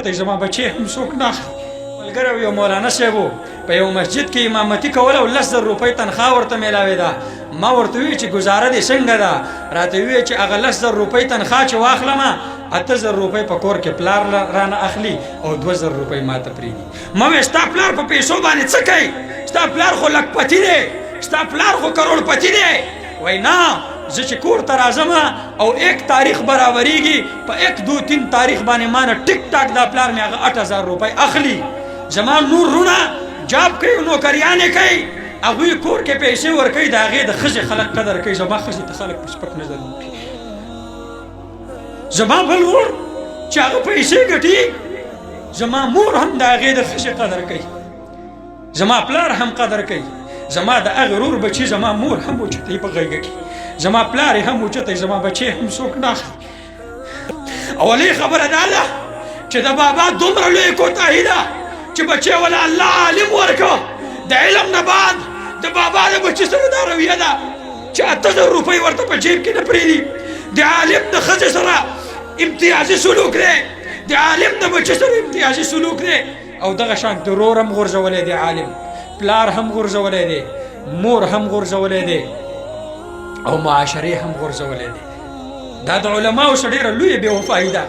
اوچتوي زما بچی هم څوک نه اخلي. ملګری یو مولانا صاحب و په یو مسجد کې امامتي کوله او 10,000 روپۍ تنخواه ورته میلاوې ده. ما ورته وویل چې ګزاره دې څنګه ده؟ راته وویل چې هغه 10,000 روپۍ تنخواه چې واخلمه 8,000 روپۍ په کور کې پلار رانه اخلي او 2,000 روپۍ ما ته پرېږدي. ما ویل ستا پلار په پیسو باندې څه کوي؟ ستا پلار خو لکپتي دی، ستا پلار خو کروڑپتي دی. وای نه، زه چې کور ته راځم او 1 تاریخ برابرېږي په 1 2 3 تاریخ باندې ما نه ټیک ټاک دا پلار مې هغه 8,000 روپۍ اخلي. زما نور رونه جاب کوي، نوکریانې کوي، هغوی کور کې پیسې ورکوي، د هغې د ښځې خلک قدر کوي. زما ښځې ته خلک په سپک نظر نه کوي. زما بل ورور چې هغه پیسې ګټي، زما مور هم د هغې د ښځې قدر کوي، زما پلار هم قدر کوي. زما د هغې ورور بچي زما مور هم اوچتوي په غېږه کې، زما پلار یې هم اوچتوي، زما بچی هم څوک نه اخلي. اولې خبره دا ده چې د بابا دومره لویه کوتاهي ده چې بچی ولا الله عالم ورکړه. د علم نه بعد د بابا د بچي سره دا رویه ده چې 8,000 روپۍ ورته په جیب کې نه پرېږدي. د عالم د ښځې سره امتیازي سلوک دی، د عالم د بچي سره امتیازي سلوک دی. او دغه شان د ورور هم غورځولی دی، عالم پلار هم غورځولی دی، مور هم غورځولی دی او معاشرې هم غورځولی دی. دا د علماو څخه ډېره لویه بې وفایي ده.